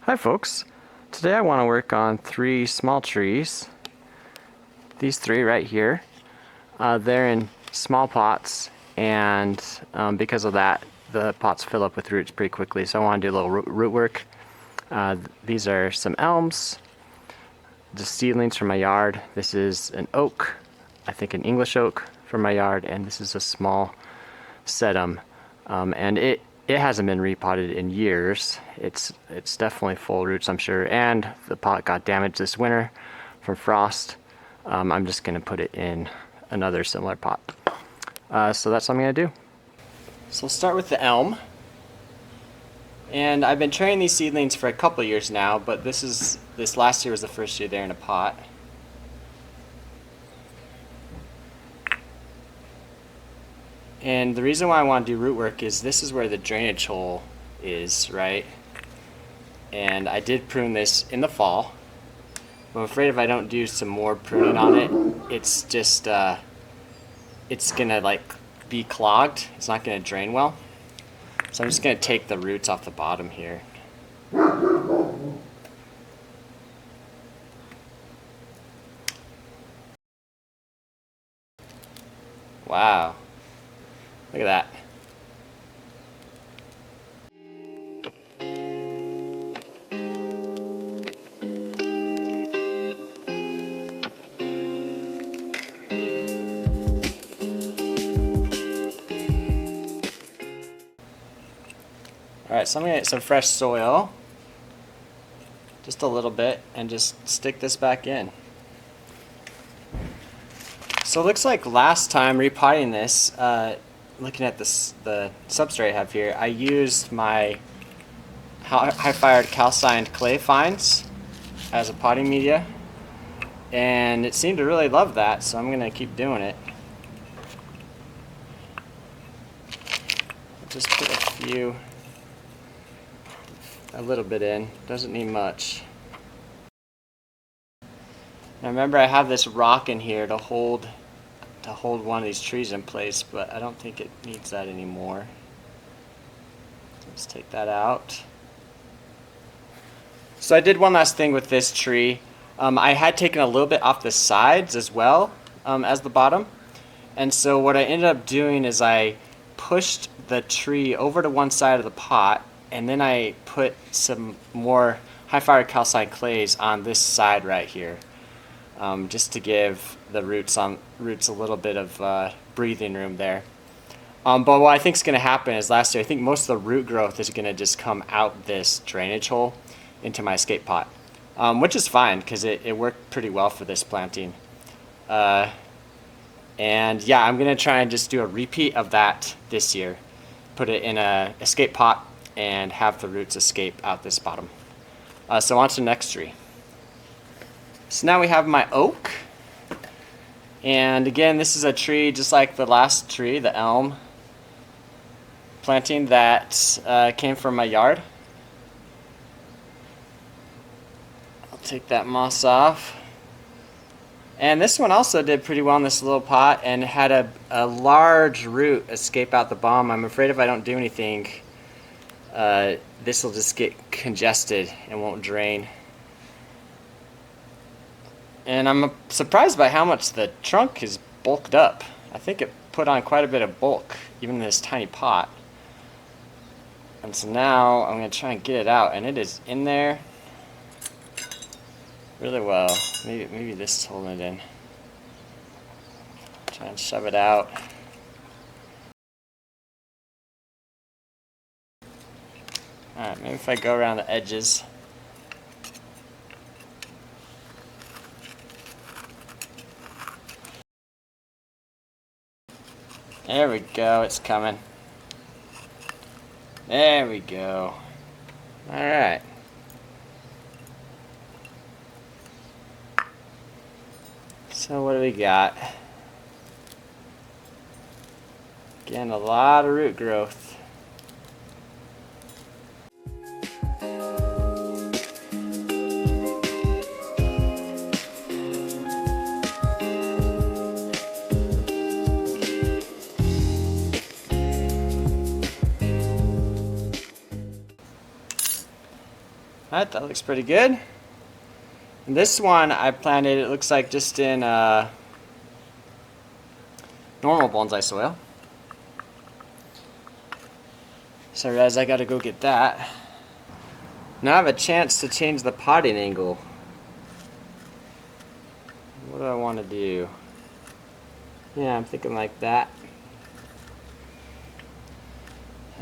Hi folks, today I want to work on 3 small trees. These 3 right here. They're in small pots, and because of that the pots fill up with roots pretty quickly, so I want to do a little root work. These are some elms, just seedlings from my yard. This is an oak, I think an English oak from my yard, and this is a small sedum. And it hasn't been repotted in years. It's definitely full roots, I'm sure, and the pot got damaged this winter from frost. I'm just going to put it in another similar pot. So that's what I'm going to do. So we'll start with the elm. And I've been training these seedlings for a couple years now, but this last year was the first year they're in a pot. And the reason why I want to do root work is this is where the drainage hole is, right? And I did prune this in the fall. I'm afraid if I don't do some more pruning on it, it's just, it's gonna like be clogged. It's not gonna drain well. So I'm just gonna take the roots off the bottom here. Wow. Look at that. Alright, so I'm going to get some fresh soil, just a little bit, and just stick this back in. So it looks like last time repotting this, looking at this, the substrate I have here, I used my high-fired calcined clay fines as a potting media, and it seemed to really love that, so I'm going to keep doing it. Just put a little bit in, doesn't need much. Now remember, I have this rock in here to hold one of these trees in place, but I don't think it needs that anymore. Let's take that out. So I did one last thing with this tree. I had taken a little bit off the sides as well as the bottom, and so what I ended up doing is I pushed the tree over to one side of the pot, and then I put some more high-fired calcined clays on this side right here, just to give the roots a little bit of breathing room there. But what I think is going to happen is last year, I think most of the root growth is going to just come out this drainage hole into my escape pot, which is fine because it worked pretty well for this planting. And yeah, I'm going to try and just do a repeat of that this year. Put it in a escape pot and have the roots escape out this bottom. So on to the next tree. So now we have my oak. And again, this is a tree just like the last tree, the elm planting that came from my yard. I'll take that moss off. And this one also did pretty well in this little pot and had a large root escape out the bottom. I'm afraid if I don't do anything, this will just get congested and won't drain. And I'm surprised by how much the trunk is bulked up. I think it put on quite a bit of bulk, even in this tiny pot. And so now I'm going to try and get it out, and it is in there really well. Maybe this is holding it in. Try and shove it out. Alright, maybe if I go around the edges. There we go, it's coming. There we go. Alright. So what do we got? Again, a lot of root growth. Alright, that looks pretty good. And this one I planted, it looks like just in normal bonsai soil. So I realize I gotta go get that. Now I have a chance to change the potting angle. What do I want to do? Yeah, I'm thinking like that.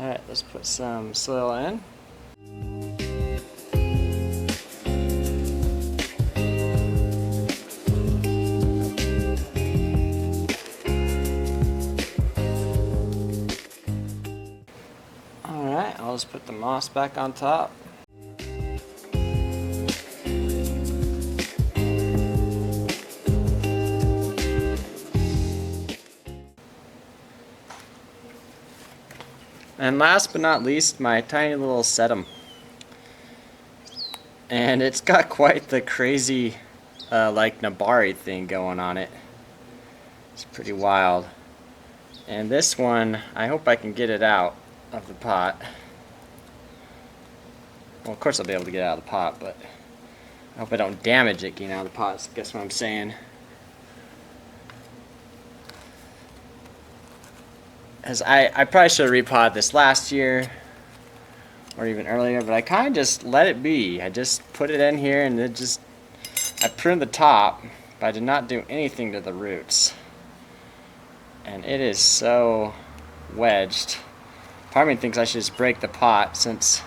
Alright, let's put some soil in. Alright, I'll just put the moss back on top. And last but not least, my tiny little sedum. And it's got quite the crazy, like Nabari thing going on it. It's pretty wild. And this one, I hope I can get it out of the pot. Well, of course I'll be able to get it out of the pot, but I hope I don't damage it getting out of the pot, I guess what I'm saying. As I probably should have repotted this last year or even earlier, but I kind of just let it be. I just put it in here and I pruned the top, but I did not do anything to the roots. And it is so wedged. Part of me thinks I should just break the pot since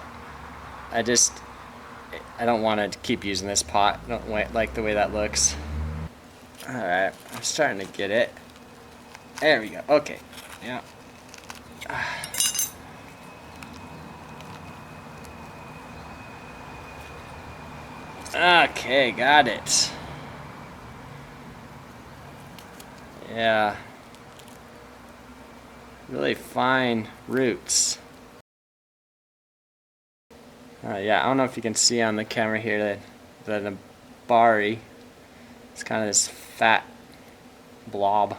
I don't want to keep using this pot. I don't like the way that looks. Alright, I'm starting to get it. There we go. Okay. Yeah. Okay, got it. Yeah. Really fine roots. Yeah, I don't know if you can see on the camera here that the Nabari, it's kind of this fat blob.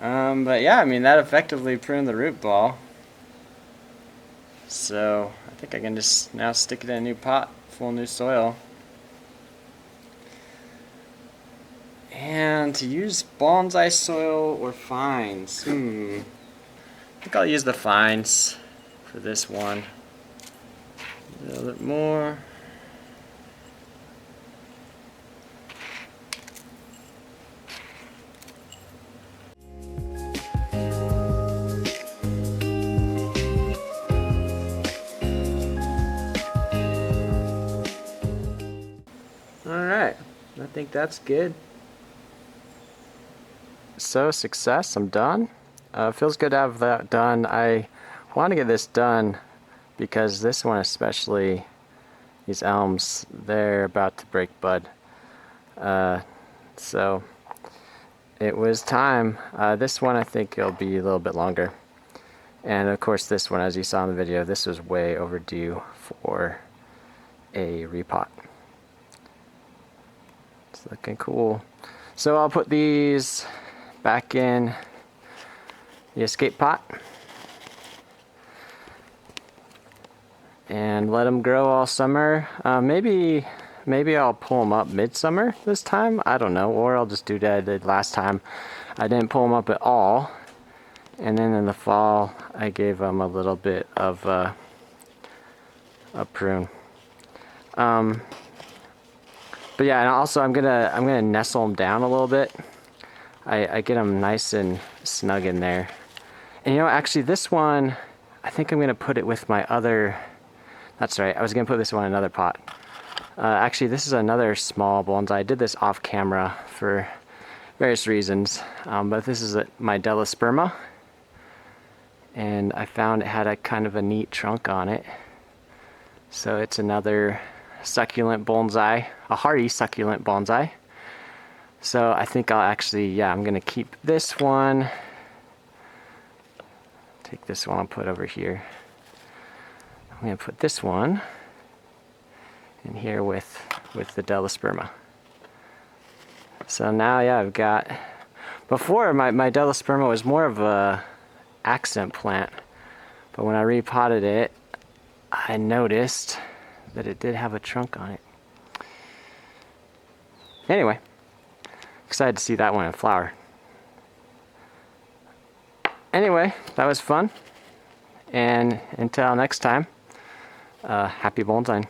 But yeah, I mean, that effectively pruned the root ball. So I think I can just now stick it in a new pot, full of new soil. And to use bonsai soil or fines, I think I'll use the fines for this one. A little bit more. Alright, I think that's good. So, success, I'm done. Feels good to have that done. I want to get this done because this one especially, these elms, they're about to break bud. So it was time. This one I think it'll be a little bit longer. And of course this one, as you saw in the video, this was way overdue for a repot. It's looking cool. So I'll put these back in the escape pot and let them grow all summer. Maybe I'll pull them up midsummer this time, I don't know, or I'll just do what I did last time. I didn't pull them up at all, and then in the fall I gave them a little bit of a prune. But yeah, and also I'm gonna nestle them down a little bit. I get them nice and snug in there. And you know, actually this one, I think I'm gonna put it with my other, that's right, I was gonna put this one in another pot. Actually this is another small bonsai. I did this off camera for various reasons, but this is my delosperma. And I found it had a kind of a neat trunk on it. So it's another succulent bonsai, a hardy succulent bonsai. So I think I'll actually, yeah, I'm gonna keep this one. Take this one and put over here. I'm gonna put this one in here with the delosperma. So now, yeah, I've got, before my delosperma was more of a accent plant, but when I repotted it, I noticed that it did have a trunk on it. Anyway, excited to see that one in flower. Anyway, that was fun. And until next time, happy bonsai.